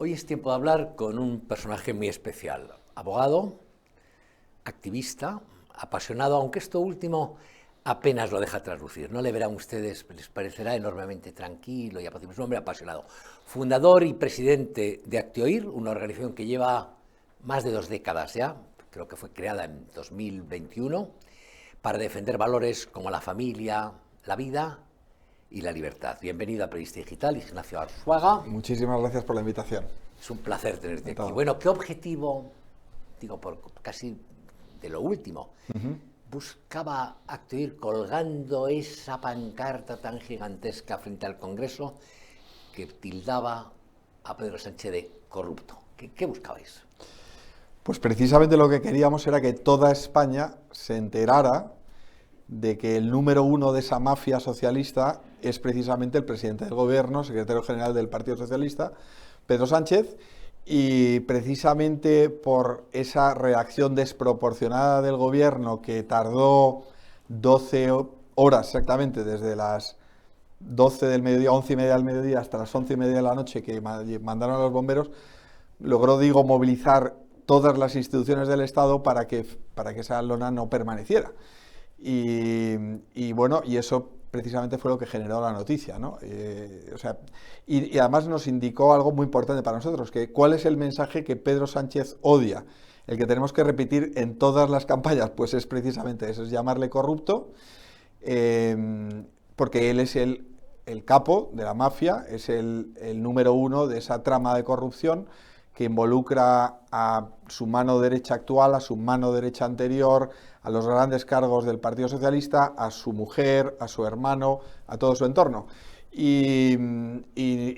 Hoy es tiempo de hablar con un personaje muy especial, abogado, activista, apasionado, aunque esto último apenas lo deja traslucir. No le verán ustedes, les parecerá enormemente tranquilo y apacible. Es un hombre apasionado. Fundador y presidente de Actioir, una organización que lleva más de 2 décadas ya, creo que fue creada en 2021, para defender valores como la familia, la vida y la libertad. Bienvenido a Periodista Digital, Ignacio Arzuaga. Muchísimas gracias por la invitación. Es un placer tenerte aquí. Encantado. Bueno, ¿qué objetivo, digo, por casi de lo último, buscaba Actioir colgando esa pancarta tan gigantesca frente al Congreso que tildaba a Pedro Sánchez de corrupto? ¿Qué buscabais? Pues precisamente lo que queríamos era que toda España se enterara de que el número uno de esa mafia socialista es precisamente el presidente del gobierno, secretario general del Partido Socialista, Pedro Sánchez, y precisamente por esa reacción desproporcionada del gobierno que tardó 12 horas exactamente, desde las 12 del mediodía, 11:30 del mediodía, hasta las 11:30 de la noche que mandaron a los bomberos, logró, movilizar todas las instituciones del Estado para que esa lona no permaneciera. Y bueno, y eso precisamente fue lo que generó la noticia, ¿no? Y además nos indicó algo muy importante para nosotros, que cuál es el mensaje que Pedro Sánchez odia, el que tenemos que repetir en todas las campañas, pues es precisamente eso, es llamarle corrupto, porque él es el capo de la mafia, es el número uno de esa trama de corrupción que involucra a su mano derecha actual, a su mano derecha anterior, a los grandes cargos del Partido Socialista, a su mujer, a su hermano, a todo su entorno. Y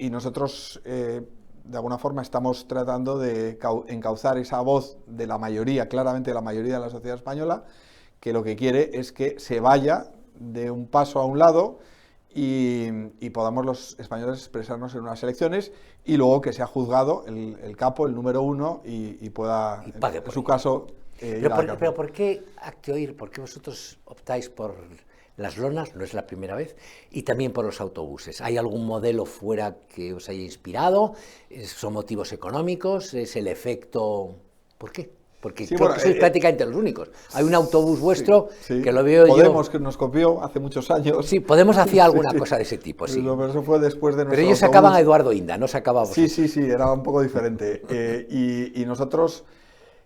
nosotros, de alguna forma, estamos tratando de encauzar esa voz de la mayoría, claramente la mayoría de la sociedad española, que lo que quiere es que se vaya de un paso a un lado y podamos los españoles expresarnos en unas elecciones y luego que sea juzgado el capo, el número uno, y pueda, en su caso, ir a la cárcel. Pero ¿por qué Actioir? ¿Por qué vosotros optáis por las lonas? No es la primera vez. Y también por los autobuses. ¿Hay algún modelo fuera que os haya inspirado? ¿Son motivos económicos? ¿Es el efecto? ¿Por qué? Porque sí, creo que sois prácticamente los únicos. Hay un autobús vuestro que lo veo Podemos, yo... que nos copió hace muchos años. Sí, Podemos hacía alguna cosa de ese tipo, sí. Pero eso fue después de nuestro Pero ellos sacaban a Eduardo Inda, no sacaba a vosotros. Sí, era un poco diferente. Y nosotros,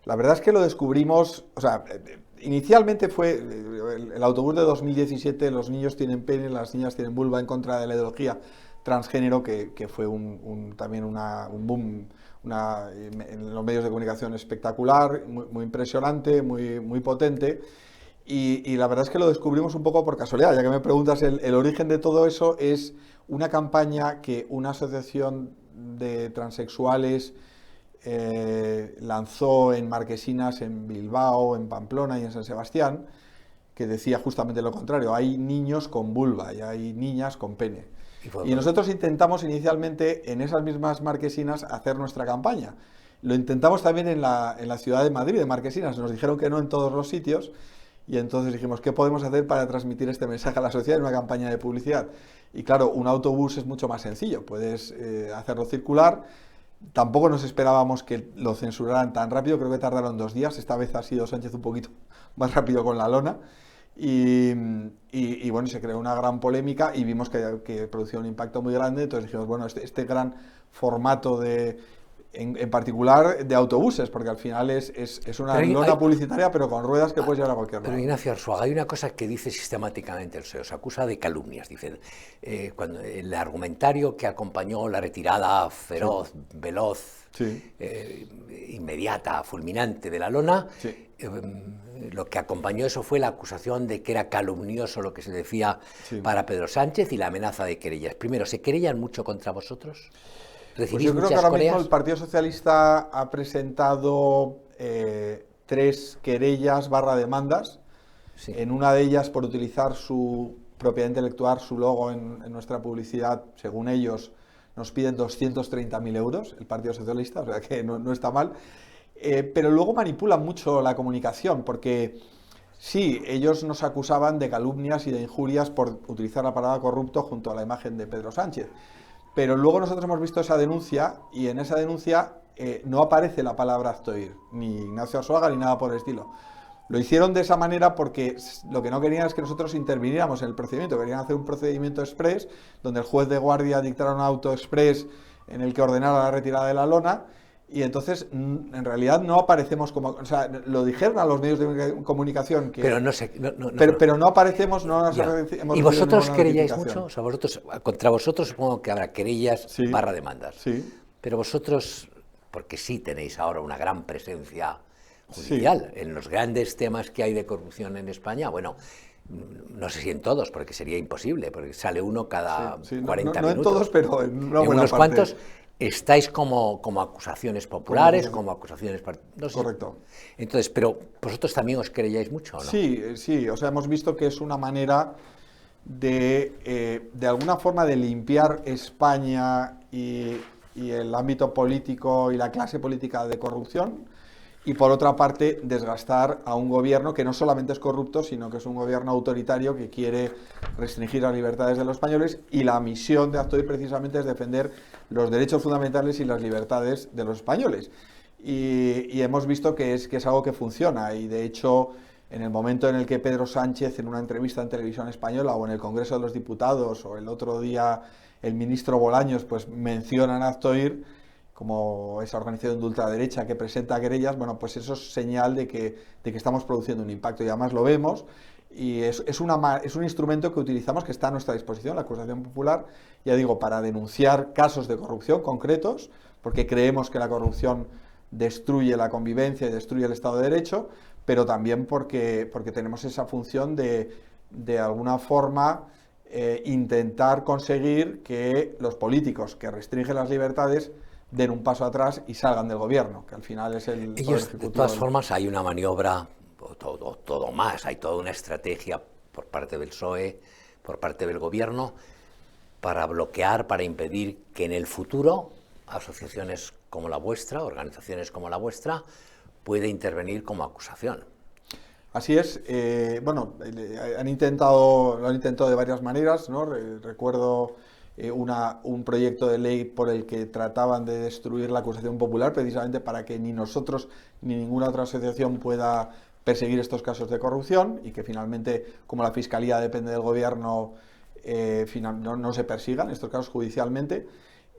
la verdad es que lo descubrimos, o sea, inicialmente fue el autobús de 2017, los niños tienen pene, las niñas tienen vulva, en contra de la ideología transgénero, que fue también un boom en los medios de comunicación espectacular, muy impresionante, muy potente. Y la verdad es que lo descubrimos un poco por casualidad, ya que me preguntas, el origen de todo eso es una campaña que una asociación de transexuales lanzó en Marquesinas, en Bilbao, en Pamplona y en San Sebastián, que decía justamente lo contrario: hay niños con vulva y hay niñas con pene. Y nosotros intentamos inicialmente en esas mismas Marquesinas hacer nuestra campaña. Lo intentamos también en la ciudad de Madrid, de Marquesinas. Nos dijeron que no en todos los sitios. Y entonces dijimos, ¿qué podemos hacer para transmitir este mensaje a la sociedad en una campaña de publicidad? Y claro, un autobús es mucho más sencillo. Puedes hacerlo circular. Tampoco nos esperábamos que lo censuraran tan rápido. Creo que tardaron 2 días. Esta vez ha sido Sánchez un poquito más rápido con la lona. Y bueno, se creó una gran polémica y vimos que producía un impacto muy grande. Entonces dijimos, bueno, este gran formato en particular de autobuses, porque al final es una lona publicitaria, pero con ruedas que puedes llevar a cualquier lado. Pero Ignacio Arzuaga, hay una cosa que dice sistemáticamente se os acusa de calumnias. Dice, cuando el argumentario que acompañó la retirada feroz, veloz, inmediata, fulminante de la lona, lo que acompañó eso fue la acusación de que era calumnioso lo que se decía para Pedro Sánchez y la amenaza de querellas. Primero, ¿se querellan mucho contra vosotros? Pues yo creo que ahora mismo el Partido Socialista ha presentado 3 querellas / demandas. En una de ellas por utilizar su propiedad intelectual, su logo en nuestra publicidad. Según ellos, nos piden 230.000 euros el Partido Socialista, o sea que no está mal. Pero luego manipulan mucho la comunicación, porque sí, ellos nos acusaban de calumnias y de injurias por utilizar la palabra corrupto junto a la imagen de Pedro Sánchez. Pero luego nosotros hemos visto esa denuncia y en esa denuncia no aparece la palabra Aztoir, ni Ignacio Arzuaga ni nada por el estilo. Lo hicieron de esa manera porque lo que no querían es que nosotros interviniéramos en el procedimiento. Querían hacer un procedimiento exprés, donde el juez de guardia dictara un auto exprés en el que ordenara la retirada de la lona, y entonces en realidad no aparecemos como... O sea, lo dijeron a los medios de comunicación que... Pero no sé... pero no aparecemos, no nos hemos... ¿Y vosotros querelláis mucho? O sea, contra vosotros supongo que habrá querellas sí, barra demandas. Sí. Pero vosotros, porque sí tenéis ahora una gran presencia judicial en los grandes temas que hay de corrupción en España, bueno, no sé si en todos, porque sería imposible, porque sale uno cada 40 minutos. No en todos, pero en una buena unos parte. Cuantos estáis como acusaciones populares, como acusaciones... No sé. Correcto. Entonces, pero vosotros también os querelláis mucho, ¿no? Sí, o sea, hemos visto que es una manera de alguna forma de limpiar España y el ámbito político y la clase política de corrupción, y por otra parte desgastar a un gobierno que no solamente es corrupto, sino que es un gobierno autoritario que quiere restringir las libertades de los españoles, y la misión de Aztoir precisamente es defender los derechos fundamentales y las libertades de los españoles. Y hemos visto que es algo que funciona, y de hecho en el momento en el que Pedro Sánchez, en una entrevista en Televisión Española o en el Congreso de los Diputados, o el otro día el ministro Bolaños, pues mencionan a Aztoir como esa organización de ultraderecha que presenta querellas, bueno, pues eso es señal de que estamos produciendo un impacto, y además lo vemos, y es un instrumento que utilizamos, que está a nuestra disposición, la acusación popular, ya digo, para denunciar casos de corrupción concretos, porque creemos que la corrupción destruye la convivencia y destruye el Estado de Derecho, pero también porque tenemos esa función de alguna forma intentar conseguir que los políticos que restringen las libertades den un paso atrás y salgan del gobierno, que al final es el poder ejecutivo. De todas formas, hay una maniobra, todo más, hay toda una estrategia por parte del PSOE, por parte del gobierno, para bloquear, para impedir que en el futuro asociaciones como la vuestra, organizaciones como la vuestra, pueda intervenir como acusación. Así es. Bueno, lo han intentado de varias maneras, ¿no? Recuerdo un proyecto de ley por el que trataban de destruir la acusación popular, precisamente para que ni nosotros ni ninguna otra asociación pueda perseguir estos casos de corrupción, y que finalmente, como la Fiscalía depende del Gobierno, no se persigan estos casos judicialmente.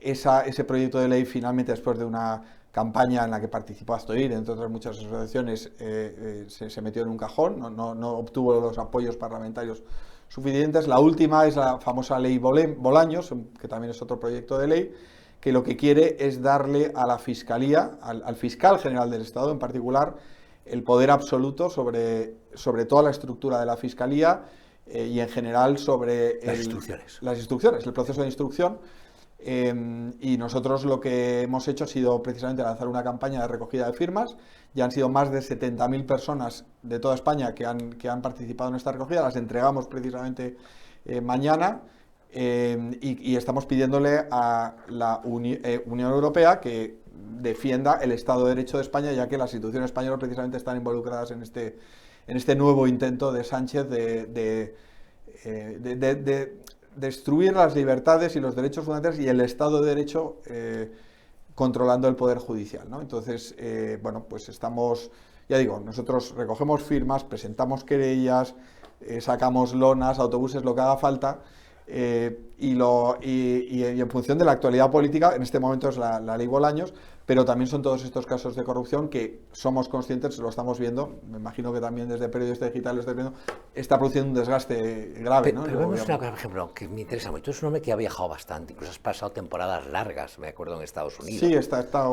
Ese proyecto de ley, finalmente, después de una campaña en la que participó Aztoir, entre otras muchas asociaciones, se metió en un cajón, no obtuvo los apoyos parlamentarios suficientes. La última es la famosa ley Bolaños, que también es otro proyecto de ley, que lo que quiere es darle a la Fiscalía, al fiscal general del Estado en particular, el poder absoluto sobre toda la estructura de la Fiscalía, y en general sobre las instrucciones, el proceso de instrucción. Y nosotros lo que hemos hecho ha sido precisamente lanzar una campaña de recogida de firmas. Ya han sido más de 70.000 personas de toda España que han participado en esta recogida. Las entregamos precisamente mañana, y estamos pidiéndole a la Unión Europea que defienda el Estado de Derecho de España, ya que las instituciones españolas precisamente están involucradas en este nuevo intento de Sánchez de destruir las libertades y los derechos fundamentales y el Estado de Derecho, controlando el Poder Judicial, ¿no? Entonces, bueno, pues estamos, ya digo, nosotros recogemos firmas, presentamos querellas, sacamos lonas, autobuses, lo que haga falta, y en función de la actualidad política, en este momento es la ley Bolaños, pero también son todos estos casos de corrupción que somos conscientes, lo estamos viendo, me imagino que también desde Periodista Digital lo estáis viendo, está produciendo un desgaste grave, ¿no? Pero vemos una cosa, por ejemplo, que me interesa mucho. Tú eres un hombre que ha viajado bastante, incluso has pasado temporadas largas, me acuerdo, en Estados Unidos. Sí,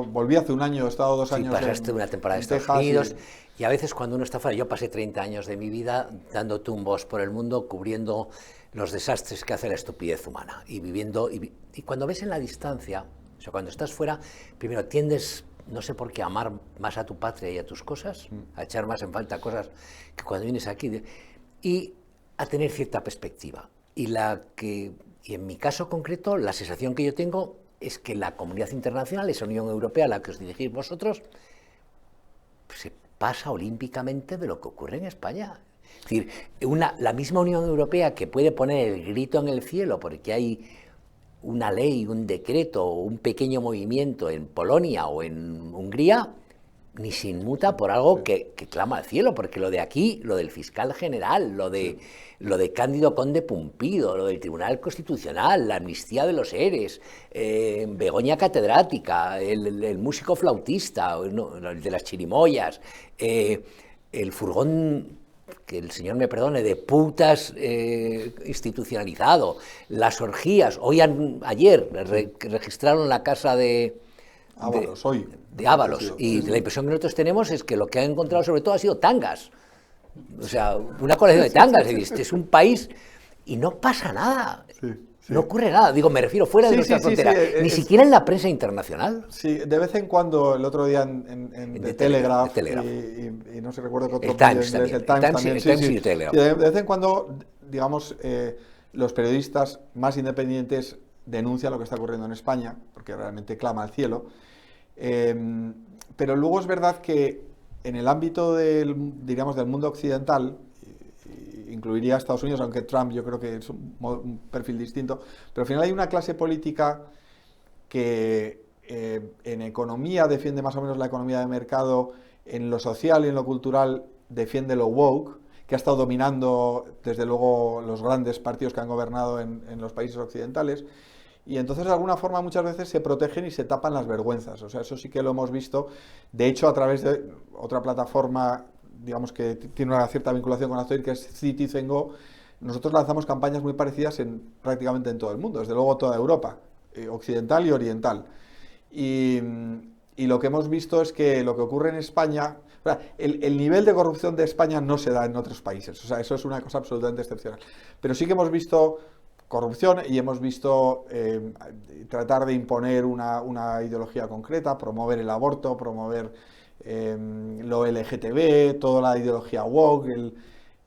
volví hace un año, he estado 2 años pasaste una temporada en Estados Unidos, y a veces cuando uno está fuera, yo pasé 30 años de mi vida dando tumbos por el mundo, cubriendo los desastres que hace la estupidez humana, y viviendo, y cuando ves en la distancia, o sea, cuando estás fuera, primero tiendes, no sé por qué, a amar más a tu patria y a tus cosas, a echar más en falta cosas que cuando vienes aquí, y a tener cierta perspectiva. Y en mi caso concreto, la sensación que yo tengo es que la comunidad internacional, esa Unión Europea a la que os dirigís vosotros, se pasa olímpicamente de lo que ocurre en España. Es decir, la misma Unión Europea que puede poner el grito en el cielo porque hay una ley, un decreto, un pequeño movimiento en Polonia o en Hungría, ni se inmuta por algo que clama al cielo, porque lo de aquí, lo del fiscal general, lo de Cándido Conde Pumpido, lo del Tribunal Constitucional, la amnistía de los ERES, Begoña catedrática, el músico flautista, el de las chirimoyas, el furgón, que el señor me perdone, de putas institucionalizado, las orgías, ayer registraron la casa de Ábalos, de Ábalos, y la impresión que nosotros tenemos es que lo que han encontrado sobre todo ha sido tangas, o sea, una colección de tangas, este es un país y no pasa nada, no ocurre nada, digo, me refiero fuera de nuestra frontera, ni siquiera en la prensa internacional. Sí, de vez en cuando, el otro día en The Telegraph, y no sé, recuerdo que otro el Times también, el Times también, y Telegraph. De vez en cuando, digamos, los periodistas más independientes denuncian lo que está ocurriendo en España, porque realmente clama al cielo, pero luego es verdad que en el ámbito del mundo occidental, incluiría a Estados Unidos, aunque Trump yo creo que es un perfil distinto, pero al final hay una clase política que en economía defiende más o menos la economía de mercado, en lo social y en lo cultural defiende lo woke, que ha estado dominando desde luego los grandes partidos que han gobernado en los países occidentales, y entonces de alguna forma muchas veces se protegen y se tapan las vergüenzas. O sea, eso sí que lo hemos visto, de hecho a través de otra plataforma, digamos que tiene una cierta vinculación con Aztoir, que es Citizen Go. Nosotros lanzamos campañas muy parecidas prácticamente en todo el mundo, desde luego toda Europa, occidental y oriental. Y lo que hemos visto es que lo que ocurre en España, o sea, el nivel de corrupción de España no se da en otros países, o sea, eso es una cosa absolutamente excepcional. Pero sí que hemos visto corrupción y hemos visto tratar de imponer una ideología concreta, promover el aborto, promover lo LGTB, toda la ideología woke,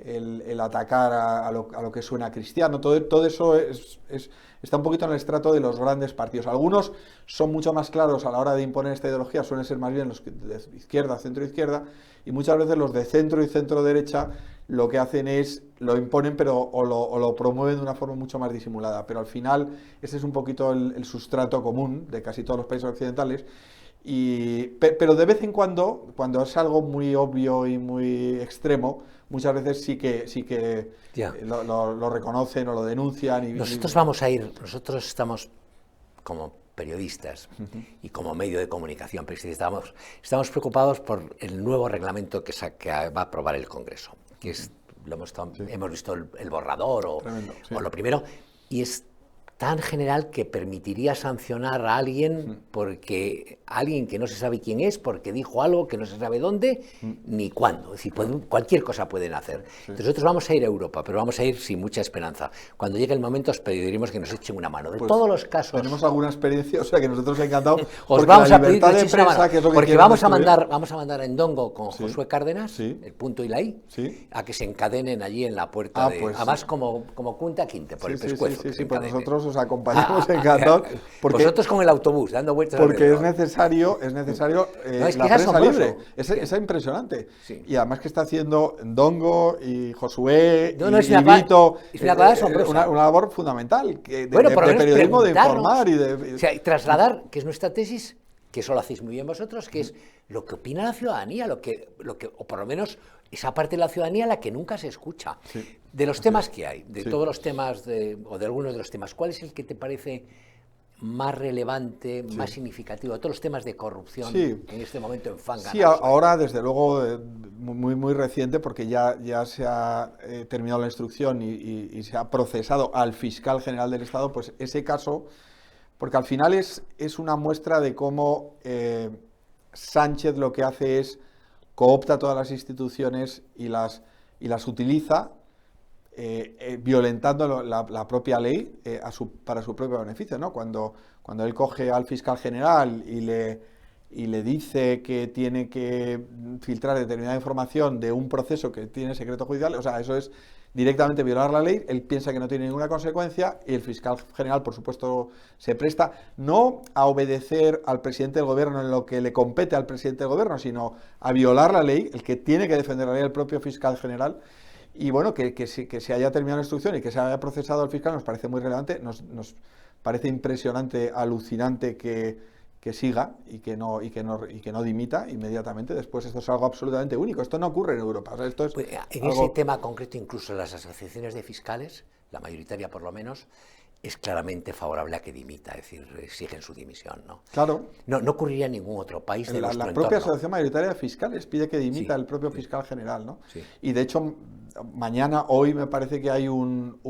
el atacar a lo que suena cristiano, todo eso está un poquito en el estrato de los grandes partidos. Algunos son mucho más claros a la hora de imponer esta ideología, suelen ser más bien los de izquierda, centro-izquierda, y muchas veces los de centro y centro-derecha lo que hacen es, lo imponen o lo promueven de una forma mucho más disimulada, pero al final ese es un poquito el sustrato común de casi todos los países occidentales. Pero de vez en cuando es algo muy obvio y muy extremo, muchas veces sí que lo reconocen o lo denuncian. Nosotros estamos como periodistas y como medio de comunicación, pero estamos preocupados por el nuevo reglamento que va a aprobar el Congreso, que es, hemos visto el borrador o lo primero, y es tan general que permitiría sancionar a alguien porque alguien que no se sabe quién es, porque dijo algo que no se sabe dónde ni cuándo. Es decir, cualquier cosa pueden hacer. Entonces nosotros vamos a ir a Europa, pero vamos a ir sin mucha esperanza. Cuando llegue el momento os pediremos que nos echen una mano. De todos los casos... Tenemos alguna experiencia, o sea que nosotros encantado. Os vamos a pedir que echéis una mano, porque vamos a mandar a Endongo con Josué Cárdenas, el punto y la I, a que se encadenen allí en la puerta además como Kunta Quinte, por el pescuezo. Sí, pues nosotros os acompañamos encantados. Vosotros con el autobús, dando vueltas porque es necesario la prensa libre. Es impresionante. Sí. Y además que está haciendo Ndongo y Josué y Vito, una labor fundamental de periodismo, de informar o sea, trasladar, que es nuestra tesis, que eso lo hacéis muy bien vosotros, que es lo que opina la ciudadanía, o por lo menos esa parte de la ciudadanía la que nunca se escucha. De los temas que hay, de todos los temas, o de algunos de los temas, ¿cuál es el que te parece más relevante, más significativo, de todos los temas de corrupción en este momento enfangan? Sí, ahora desde luego muy reciente, porque ya se ha terminado la instrucción y se ha procesado al fiscal general del Estado, pues ese caso, porque al final es una muestra de cómo Sánchez lo que hace es coopta todas las instituciones y las utiliza violentando la propia ley para su propio beneficio, ¿no? Cuando él coge al fiscal general y le dice que tiene que filtrar determinada información de un proceso que tiene secreto judicial, o sea, eso es directamente violar la ley. Él piensa que no tiene ninguna consecuencia y el fiscal general, por supuesto, se presta no a obedecer al presidente del gobierno en lo que le compete al presidente del gobierno, sino a violar la ley. El que tiene que defender la ley es el propio fiscal general. Y bueno, que se haya terminado la instrucción y que se haya procesado al fiscal nos parece muy relevante. parece impresionante, alucinante que siga y que no dimita inmediatamente. Después esto es algo absolutamente único. Esto no ocurre en Europa. O sea, esto es Pues, en algo... ese tema concreto, incluso las asociaciones de fiscales, la mayoritaria por lo menos, es claramente favorable a que dimita, es decir, exigen su dimisión, ¿no? Claro. No ocurriría en ningún otro país de nuestro La entorno. propia Asociación Mayoritaria de Fiscales pide que dimita Sí, el propio sí. fiscal general, ¿no? Sí. Y de hecho, hoy me parece que hay un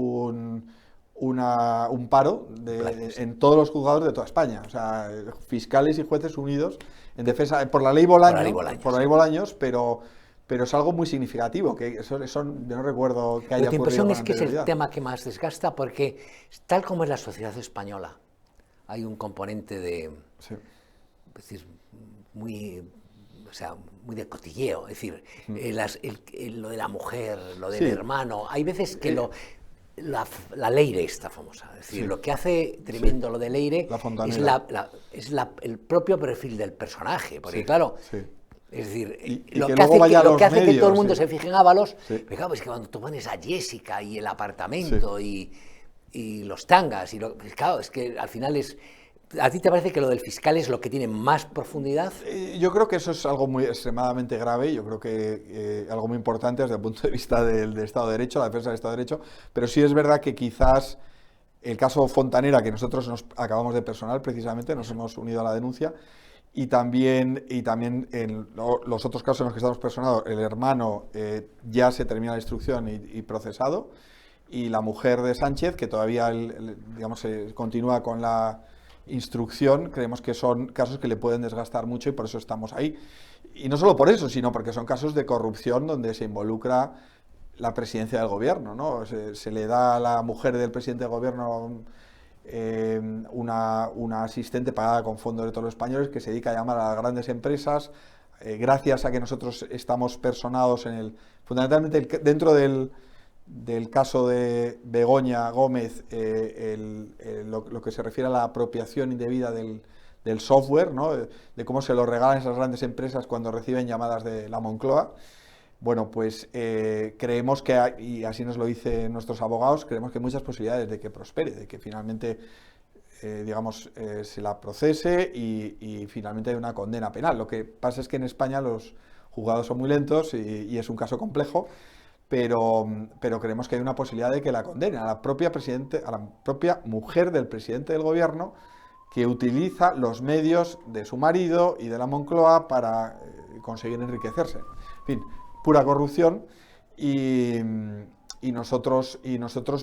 paro en todos los juzgados de toda España. O sea, fiscales y jueces unidos en defensa, por la ley Bolaños, pero es algo muy significativo, que eso yo no recuerdo que haya Lo que ocurrido impresión con es que es el anterioridad. tema que más desgasta, porque tal como es la sociedad española, hay un componente de, Sí. es decir, muy, o sea, muy de cotilleo, es decir, lo de la mujer, lo del Sí. hermano, hay veces que la Leire está famosa, es decir, Sí. lo que hace tremendo lo de Leire La Fontanera. es el propio perfil del personaje, porque Sí, claro, sí. es decir, Y lo que que luego hace, vaya a lo los que hace que todo el medios, mundo sí. se fije en Ábalos, Sí. pero claro, es que cuando tú pones a Jessica y el apartamento y los tangas, pues claro, es que al final es... ¿A ti te parece que lo del fiscal es lo que tiene más profundidad? Yo creo que eso es algo muy extremadamente grave, yo creo que algo muy importante desde el punto de vista del Estado de Derecho, la defensa del Estado de Derecho, pero sí es verdad que quizás el caso Fontanera, que nosotros nos acabamos de personar precisamente, nos hemos unido a la denuncia, y también en los otros casos en los que estamos personados, el hermano ya se termina la instrucción y procesado, y la mujer de Sánchez, que todavía digamos, continúa con la instrucción, creemos que son casos que le pueden desgastar mucho y por eso estamos ahí. Y no solo por eso, sino porque son casos de corrupción donde se involucra la presidencia del gobierno, ¿no? Se le da a la mujer del presidente del gobierno una asistente pagada con fondos de todos los españoles que se dedica a llamar a las grandes empresas, gracias a que nosotros estamos personados fundamentalmente dentro del caso de Begoña Gómez, lo que se refiere a la apropiación indebida del software, ¿no? De cómo se lo regalan esas grandes empresas cuando reciben llamadas de la Moncloa. Bueno, pues creemos que, y así nos lo dicen nuestros abogados, creemos que hay muchas posibilidades de que prospere, de que finalmente, se la procese y finalmente hay una condena penal. Lo que pasa es que en España los juzgados son muy lentos y es un caso complejo, pero creemos que hay una posibilidad de que la condene a la propia mujer del presidente del gobierno, que utiliza los medios de su marido y de la Moncloa para conseguir enriquecerse. En fin, pura corrupción y nosotros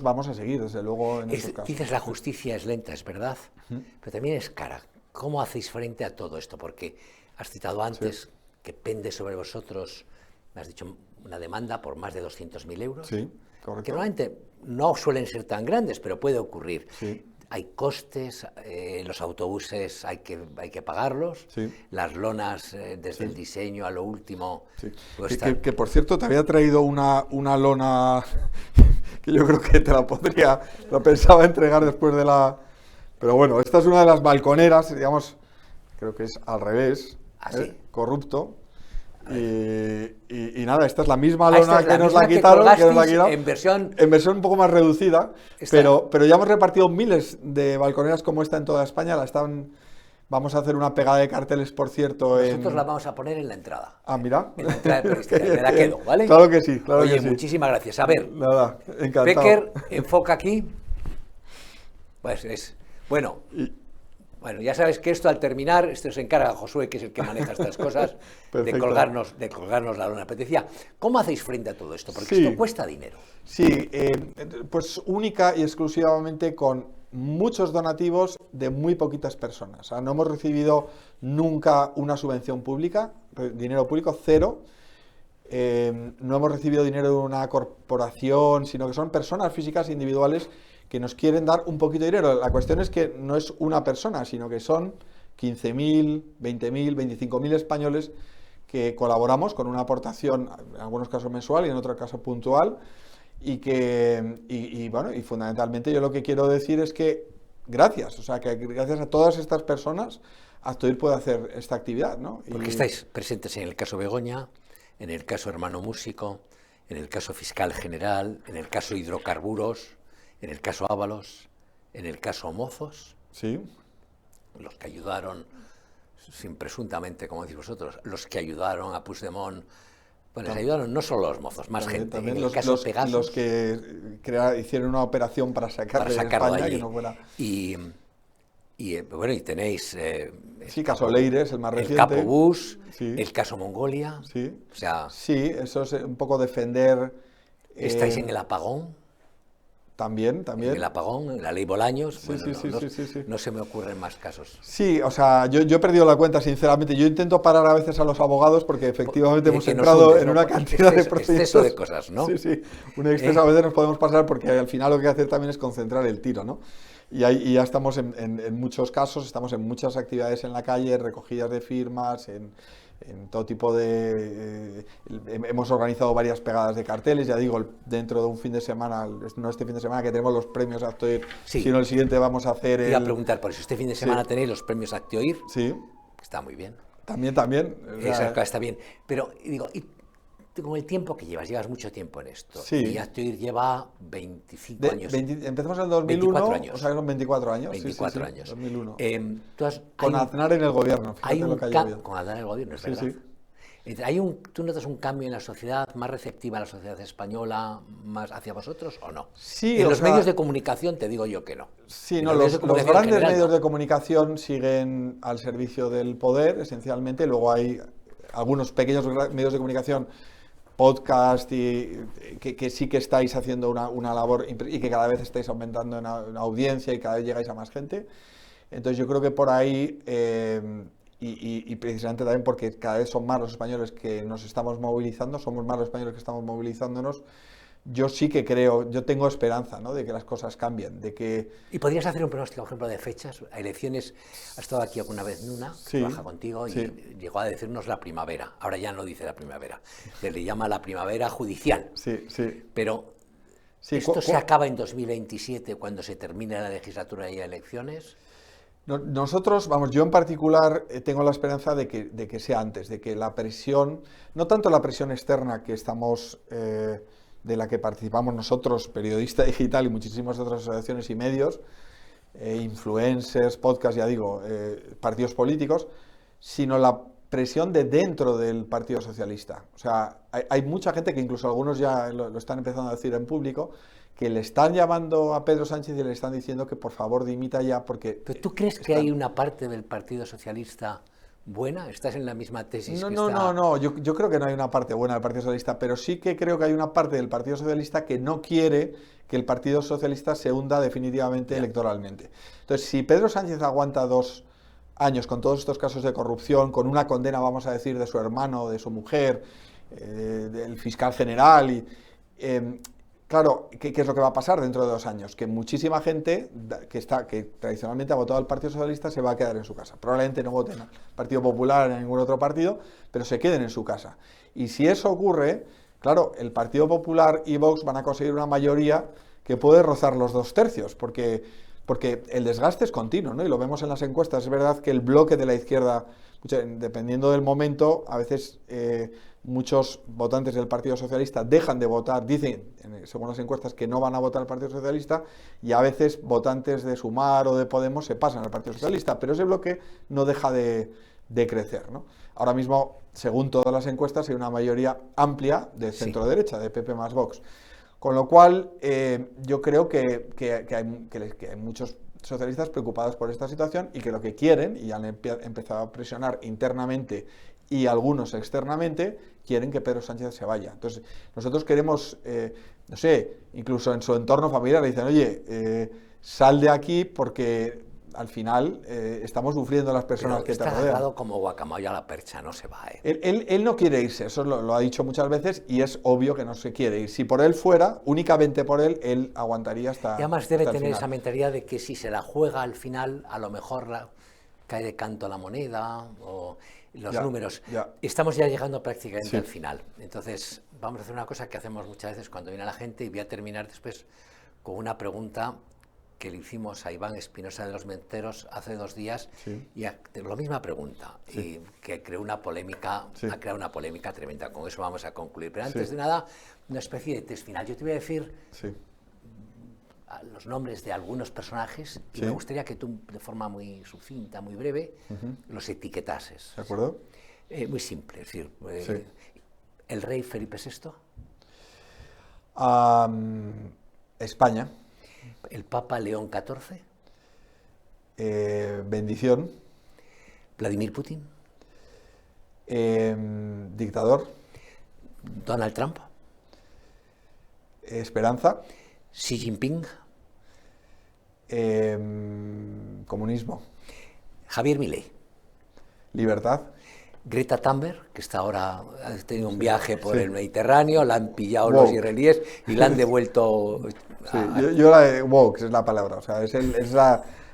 vamos a seguir, desde luego, en esos casos. Dices la justicia es lenta, es verdad, pero también es cara. ¿Cómo hacéis frente a todo esto? Porque has citado antes que pende sobre vosotros, me has dicho, una demanda por más de 200.000 euros, Sí, correcto. que normalmente no suelen ser tan grandes, pero puede ocurrir. Sí. Hay costes, los autobuses hay que pagarlos, Sí. las lonas desde el diseño a lo último. Sí. Pues Que, por cierto, te había traído una lona que yo creo que la pensaba entregar después de la... Pero bueno, esta es una de las balconeras, digamos, creo que es al revés, ¿Ah, sí? corrupto. Y nada, esta es la misma lona esta es que nos la misma quitaron, en versión... en versión un poco más reducida, pero ya hemos repartido miles de balconeras como esta en toda España. Vamos a hacer una pegada de carteles, por cierto. Nosotros la vamos a poner en la entrada. Ah, mira. En la entrada periodística. Me la quedo, ¿vale? Claro que sí, claro Oye, que sí. muchísimas gracias. A ver, Nada, encantado. Becker, enfoca aquí. Pues bueno, ya sabes que esto al terminar, esto se encarga Josué, que es el que maneja estas cosas, de colgarnos la lona. Apetecía. ¿Cómo hacéis frente a todo esto? Porque esto cuesta dinero. Sí, pues única y exclusivamente con muchos donativos de muy poquitas personas. O sea, no hemos recibido nunca una subvención pública, dinero público, cero. No hemos recibido dinero de una corporación, sino que son personas físicas individuales que nos quieren dar un poquito de dinero. La cuestión es que no es una persona, sino que son 15.000, 20.000, 25.000 españoles que colaboramos con una aportación, en algunos casos mensual y en otros casos puntual, y fundamentalmente yo lo que quiero decir es que gracias a todas estas personas, Actoir puede hacer esta actividad, ¿no? Porque estáis presentes en el caso Begoña, en el caso Hermano Músico, en el caso Fiscal General, en el caso Hidrocarburos, en el caso Ábalos, en el caso Mozos, Sí. los que ayudaron, sin presuntamente, como decís vosotros, los que ayudaron a Puigdemont. Bueno, les ayudaron no solo los Mozos, más gente. También En el caso Pegasus, los que hicieron una operación para sacarle de sacarlo España, allí. que no fuera... Bueno, y tenéis Sí, caso Leires, el más el reciente. caso Bush, Sí. el caso Mongolia. Sí. O sea, Sí, eso es un poco defender... estáis en el apagón. También. En el apagón, en la ley Bolaños. Sí, Bueno, sí. no se me ocurren más casos. Sí, o sea, yo he perdido la cuenta, sinceramente. Yo intento parar a veces a los abogados porque efectivamente hemos entrado en una cantidad de procedimientos. Exceso de cosas, ¿no? Sí, un exceso a veces nos podemos pasar porque al final lo que hay que hacer también es concentrar el tiro, ¿no? Y ya estamos en muchos casos, estamos en muchas actividades en la calle, recogidas de firmas, en todo tipo de... hemos organizado varias pegadas de carteles, ya digo, dentro de un fin de semana, no este fin de semana que tenemos los premios Actoir, sino el siguiente vamos a hacer... Te iba a preguntar, por eso este fin de semana tenéis los premios Actoir, sí. Que está muy bien. También. Esa está bien. Pero, digo, y con el tiempo que llevas mucho tiempo en esto. Sí. Y Actoir lleva 25 años. Empezamos en el 2001, 24 años. O sea, son 24 años. 24 años. 2001. Con Aznar en el gobierno, fíjate lo que ha llovido. Con Aznar en el gobierno, es verdad. ¿Tú notas un cambio en la sociedad, más receptiva a la sociedad española, más hacia vosotros o no? Sí, en los medios de comunicación te digo yo que no. Sí, no, los grandes medios de comunicación siguen al servicio del poder, esencialmente. Luego hay algunos pequeños medios de comunicación, podcast, que sí que estáis haciendo una labor y que cada vez estáis aumentando en audiencia y cada vez llegáis a más gente. Entonces yo creo que por ahí... Y precisamente también porque cada vez son más los españoles que nos estamos movilizando, somos más los españoles que estamos movilizándonos, yo sí que creo, yo tengo esperanza, ¿no?, de que las cosas cambien, de que... ¿Y podrías hacer un pronóstico, por ejemplo, de fechas? A elecciones, ha estado aquí alguna vez Nuna, que trabaja contigo, y llegó a decirnos la primavera, ahora ya no dice la primavera, se le llama la primavera judicial. Sí. Pero, ¿esto se acaba en 2027 cuando se termine la legislatura y elecciones? Nosotros, yo en particular tengo la esperanza de que sea antes, de que la presión, no tanto la presión externa que estamos, de la que participamos nosotros, Periodista Digital y muchísimas otras asociaciones y medios, influencers, podcast, ya digo, partidos políticos, sino la presión de dentro del Partido Socialista. O sea, hay mucha gente que incluso algunos ya lo están empezando a decir en público, que le están llamando a Pedro Sánchez y le están diciendo que por favor dimita ya porque... ¿Pero tú crees que hay una parte del Partido Socialista buena? ¿Estás en la misma tesis que está...? No, yo creo que no hay una parte buena del Partido Socialista, pero sí que creo que hay una parte del Partido Socialista que no quiere que el Partido Socialista se hunda definitivamente electoralmente. Entonces, si Pedro Sánchez aguanta 2 años con todos estos casos de corrupción, con una condena, vamos a decir, de su hermano, de su mujer, del fiscal general claro, ¿qué es lo que va a pasar dentro de 2 años? Que muchísima gente que tradicionalmente ha votado al Partido Socialista se va a quedar en su casa. Probablemente no voten al Partido Popular ni a ningún otro partido, pero se queden en su casa. Y si eso ocurre, claro, el Partido Popular y Vox van a conseguir una mayoría que puede rozar los 2/3, porque el desgaste es continuo, ¿no? Y lo vemos en las encuestas. Es verdad que el bloque de la izquierda, dependiendo del momento, a veces... muchos votantes del Partido Socialista dejan de votar, dicen, según las encuestas, que no van a votar al Partido Socialista, y a veces votantes de Sumar o de Podemos se pasan al Partido Socialista, pero ese bloque no deja de crecer, ¿no? Ahora mismo, según todas las encuestas, hay una mayoría amplia de centro-derecha, de PP más Vox. Con lo cual, yo creo que hay muchos socialistas preocupados por esta situación y que lo que quieren, y han empezado a presionar internamente y algunos externamente, quieren que Pedro Sánchez se vaya. Entonces, nosotros queremos, no sé, incluso en su entorno familiar le dicen, oye, sal de aquí porque al final estamos sufriendo las personas que te rodean. Está agarrado como guacamayo a la percha, no se va. Él no quiere irse, eso lo ha dicho muchas veces y es obvio que no se quiere ir. Si por él fuera, únicamente por él aguantaría hasta y además debe tener final. Esa mentalidad de que si se la juega al final, a lo mejor cae de canto la moneda o los números. Estamos ya llegando prácticamente al final. Entonces, vamos a hacer una cosa que hacemos muchas veces cuando viene la gente y voy a terminar después con una pregunta que le hicimos a Iván Espinosa de los Menteros hace 2 días y la misma pregunta y que creó una polémica, ha creado una polémica tremenda. Con eso vamos a concluir. Pero antes de nada, una especie de test final. Yo te voy a decir los nombres de algunos personajes y Sí. me gustaría que tú, de forma muy sucinta, muy breve, los etiquetases. ¿De acuerdo? Muy simple, es decir, Sí. el rey Felipe VI, España, el Papa León XIV, bendición, Vladimir Putin, dictador, Donald Trump, esperanza, Xi Jinping, comunismo, Javier Milei, libertad, Greta Thunberg, que está ahora, ha tenido un viaje por Sí. el Mediterráneo, la han pillado Wow. los israelíes y la han devuelto. Sí, yo la de woke es la palabra, o sea,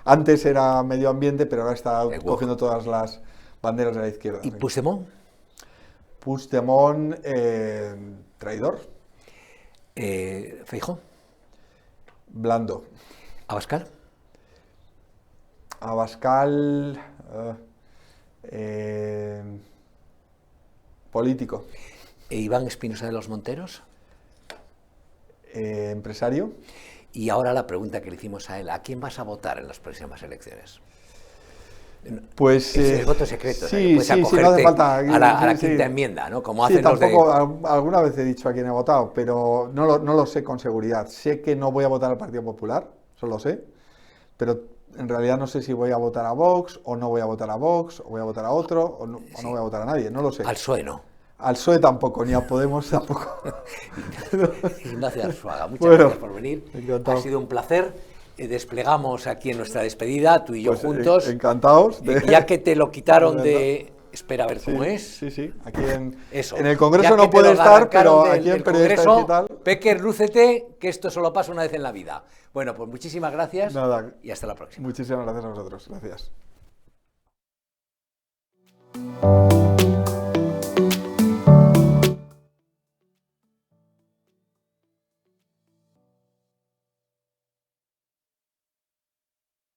antes era medio ambiente, pero ahora está woke. cogiendo todas las banderas de la izquierda. ¿Y Sí. Puigdemont? Puigdemont, traidor, ¿Feijóo? blando, ¿Abascal? Abascal, político, ¿Iván Espinosa de los Monteros? empresario. Y ahora la pregunta que le hicimos a él, ¿a quién vas a votar en las próximas elecciones? Pues Es el voto secreto, o sea, que sí, puedes sí, sí, no hace acogerte falta. a la Sí, quinta sí. enmienda, ¿no? Como Sí, hacen los de... tampoco, alguna vez he dicho a quién he votado, pero no lo sé con seguridad. Sé que no voy a votar al Partido Popular, eso lo sé, pero en realidad no sé si voy a votar a Vox, o no voy a votar a Vox, o voy a votar a otro, o no voy a votar a nadie, no lo sé. Al PSOE no. Al PSOE tampoco, ni a Podemos tampoco. Ignacio Arzuaga, muchas Bueno, gracias por venir. encantado. Ha sido un placer. Desplegamos aquí en nuestra despedida, tú y yo Pues, juntos. encantados. Ya que te lo quitaron de de... Espera a ver cómo es. Sí, sí. Aquí en Eso. el Ya Congreso que no te puede lo estar, arrancaron pero aquí en del Periodista Congreso, Digital. Pecker, lúcete, que esto solo pasa una vez en la vida. Bueno, pues muchísimas gracias Nada. y hasta la próxima. Muchísimas gracias a vosotros. Gracias.